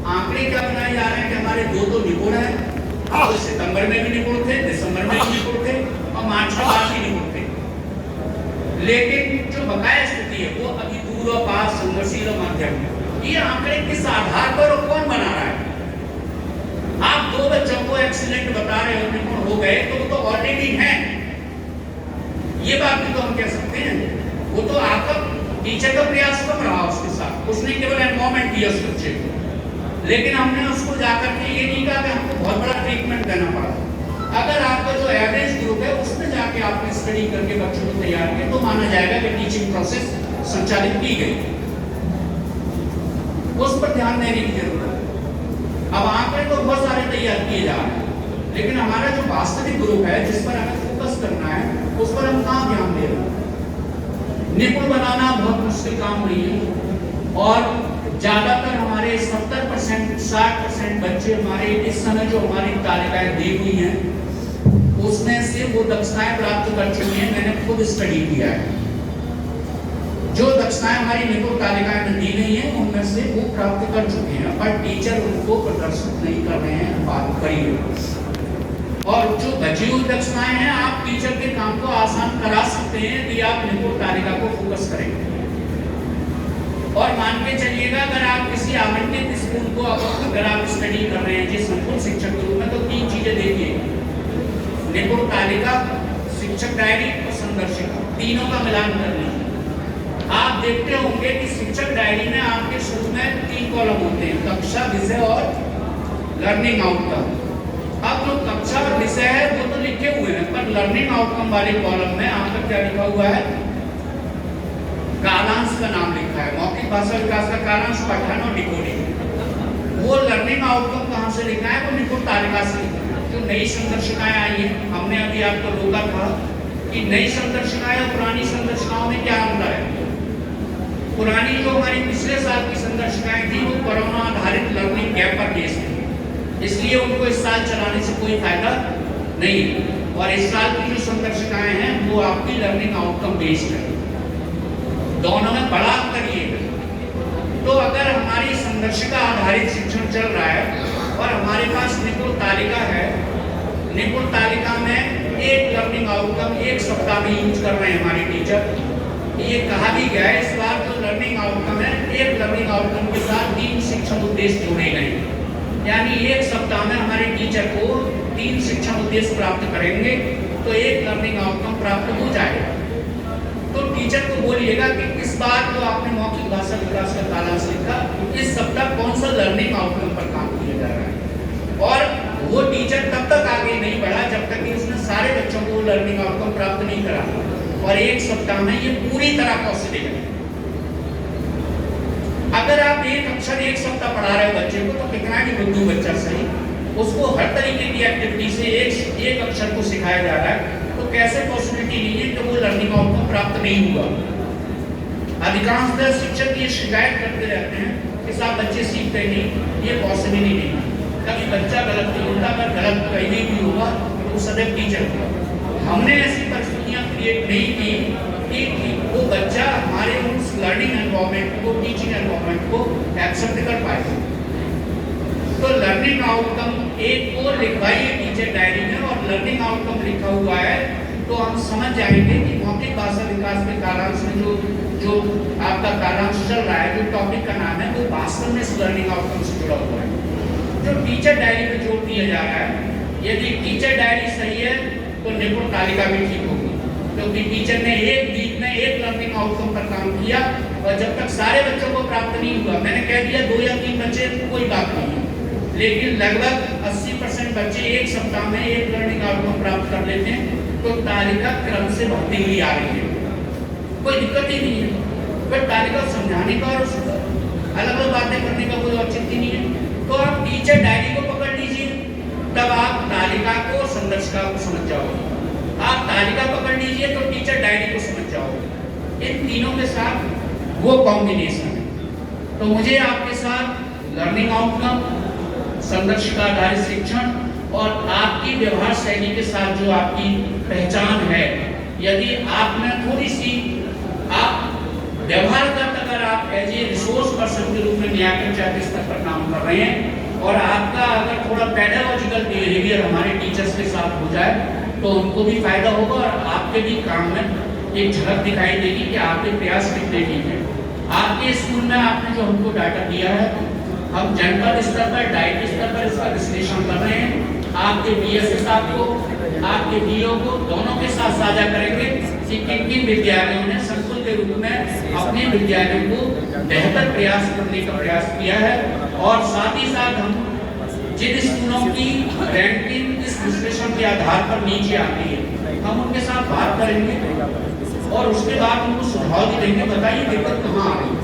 आंकड़े क्या बनाए जा रहे हैं कि हमारे दो निपुण हैं, तो सितंबर में भी निपुण थे, दिसंबर में भी निपुण थे और मार्च के बाद भी निपुण थे। लेकिन जो बकाया स्थिति है वो अभी दूर और पास, संघर्षशील और माध्यम है। ये आंकड़े किस आधार पर और कौन बना रहा है? आप 2 बच्चों को एक्सीलेंट बता रहे हो, निपुण हो गए, तो वो तो ऑलरेडी हैं। ये बात भी तो हम कह सकते हैं। वो तो आपका टीचर का प्रयास कम रहा उसके साथ, उसने केवल एनवायरमेंट दिया उस बच्चे को, लेकिन हमने उसको जाकर के ये नहीं कहा कि हमको बहुत बड़ा ट्रीटमेंट देना पड़ा। अगर आपका जो एवरेज ग्रुप है उसमें जाके आपने स्टडी करके बच्चों को तैयार किया तो माना जाएगा कि टीचिंग प्रोसेस संचालित की गई। उस पर ध्यान देने की जरूरत है। अब आंकड़े तो बहुत सारे तैयार किए जा रहे हैं, लेकिन हमारा जो वास्तविक ग्रुप है जिस पर हमें फोकस करना है उस पर हम कहाँ ध्यान दे रहे हैं? निपुण बनाना बहुत मुश्किल काम नहीं है, और ज्यादातर हमारे 70%, 60% बच्चे हमारे इस समय जो हमारी तालिकाएं दी हुई हैं उसमें से वो दक्षताएं प्राप्त कर चुके हैं। मैंने खुद स्टडी किया है। जो दक्षताएं हमारी निपुण तालिकाएं में दी गई हैं उनमें से वो प्राप्त कर चुके हैं, पर टीचर उनको प्रदर्शित नहीं कर रहे हैं। बात करिए। और जो बची हुई दक्षताएं हैं आप टीचर के काम को आसान करा सकते हैं यदि आप निपुण तालिका को फोकस करेंगे। और मान के चलिएगा अगर आप किसी आवंटित स्कूल को अगर आप स्टडी कर रहे हैं जिस संपूर्ण शिक्षक के रूप में, तो 3 चीजें देखिए: निपुण तालिका, शिक्षक डायरी और संदर्शिका, तीनों का मिलान कर लीजिए। आप देखते होंगे कि शिक्षक डायरी में आपके शुरू में 3 कॉलम होते हैं: कक्षा, विषय और लर्निंग आउटकम। अब जो कक्षा और विषय है वो तो लिखे हुए हैं, पर लर्निंग आउटकम वाले कॉलम में आपका क्या लिखा हुआ है? कालांश का नाम लिखा है। मौखिक भाषा विकास का कालांश, पठन और डिकोडिंग। वो लर्निंग आउटकम कहाँ से लिखा है? वो निपुण तालिका से लिखा है। जो नई संदर्शिकाएं आई हैं, हमने अभी आपको रोका था कि नई संदर्शिकाएं और पुरानी संदर्शिकाओं में क्या अंतर है। पुरानी जो हमारी पिछले साल की संदर्शिकाएं थी वो कोरोना आधारित लर्निंग गैप पर बेस्ड थी, इसलिए उनको इस साल चलाने से कोई फायदा नहीं है। और इस साल की जो संदर्शिकाएं हैं वो आपकी लर्निंग आउटकम बेस्ड है। दोनों में बड़ा अंतर ये है। तो अगर हमारी संदर्शिका आधारित शिक्षण चल रहा है और हमारे पास निपुण तालिका है, निपुण तालिका में एक लर्निंग आउटकम 1 सप्ताह में यूज कर रहे हैं हमारे टीचर। ये कहा भी गया है इस बार जो लर्निंग आउटकम है, एक लर्निंग आउटकम के साथ 3 शिक्षण उद्देश्य जोड़े गए, यानी 1 सप्ताह में हमारे टीचर को 3 शिक्षण उद्देश्य प्राप्त करेंगे तो एक लर्निंग आउटकम प्राप्त हो जाएगा। तो टीचर को बोलिएगा कि इस बार जो आपने मौखिक भाषा विकास का कालांश लिखा, इस सप्ताह कौन सा लर्निंग आउटकम पर काम किया जा रहा है। और वो टीचर तब तक आगे नहीं बढ़ा जब तक कि उसने सारे बच्चों को लर्निंग आउटकम प्राप्त नहीं करा, और 1 सप्ताह में ये पूरी तरह पॉसिबल है। अगर आप एक अक्षर 1 सप्ताह पढ़ा रहे हो बच्चे को, तो कितना भी बुद्धू बच्चा सही, उसको हर तरीके की एक्टिविटी से एक अक्षर को सिखाया जा रहा है, तो कैसे पॉसिबिलिटी नहीं है कि वो लर्निंग आउटकम प्राप्त नहीं हुआ। अधिकांशतः शिक्षक ये शिकायत करते रहते हैं कि साहब बच्चे सीखते नहीं, ये पॉसिबल ही नहीं। कभी बच्चा गलत नहीं होता, अगर गलत कहीं भी होगा तो सदैव टीचर होगा। हमने ऐसी परिस्थितियां क्रिएट नहीं की कि वो बच्चा हमारे उस लर्निंग एनवायरनमेंट को, टीचिंग एनवायरनमेंट को एक्सेप्ट कर पाए। तो लर्निंग आउटकम एक को लिखवाइए टीचर डायरी में, और लर्निंग आउटकम लिखा हुआ है तो हम समझ जाएंगे कि मौखिक भाषा विकास के कालांश में जो आपका कालांश चल रहा है, जो टॉपिक का नाम है, वो वास्तव में इस लर्निंग आउटकम से जुड़ा हुआ है। जो टीचर डायरी में जोड़ दिया जा रहा है, यदि टीचर डायरी सही है तो निपुण तालिका भी ठीक होगी, क्योंकि टीचर ने एक वीक में एक लर्निंग आउटकम पर काम किया, और जब तक सारे बच्चों को प्राप्त नहीं हुआ, मैंने कह दिया 2 या 3 बच्चे कोई बात नहीं है, लेकिन लगभग 80% बच्चे 1 सप्ताह में एक लर्निंग आउटकम प्राप्त कर लेते हैं, तो तालिका क्रम से बढ़ती हुई आ रही है, कोई दिक्कत ही नहीं है। पर तालिका समझाने का और अलग अलग बातें करने का कोई औचित्य नहीं है। तो आप टीचर डायरी को पकड़ लीजिए, तब आप तालिका को, संदर्शिका को समझ जाओगे। आप तालिका पकड़ लीजिए तो टीचर डायरी को समझ जाओगे। इन तीनों के साथ वो कॉम्बिनेशन है। तो मुझे आपके साथ लर्निंग आउटकम, संदर्शिका आधारित शिक्षण और आपकी व्यवहार शैली के साथ जो आपकी पहचान है, यदि आप में थोड़ी सी आप व्यवहार करते अगर आप आप एज ए रिसोर्स पर्सन के रूप में न्याय पंचायत स्तर पर काम कर रहे हैं और आपका अगर थोड़ा पेडागोजिकल बिहेवियर हमारे टीचर्स के साथ हो जाए तो उनको भी फायदा होगा और आपके भी काम में एक झलक दिखाई देगी कि आपके प्रयास कितने ठीक है। आपके स्कूल में आपने जो हमको डाटा दिया है, हम जनपद स्तर पर, डाइट स्तर पर इसका विश्लेषण कर रहे हैं। आपके बीएसएस को, आपके बीओ को, दोनों के साथ साझा करेंगे कि किन किन विद्यालयों ने संकुल के रूप में अपने विद्यालयों को बेहतर प्रयास करने का प्रयास किया है और साथ ही साथ हम जिन स्कूलों की रैंकिंग इस विश्लेषण के आधार पर नीचे आती है, हम उनके साथ बात करेंगे और उसके बाद उनको सुझाव भी देंगे, बताइए दिक्कत कहाँ आ रही है।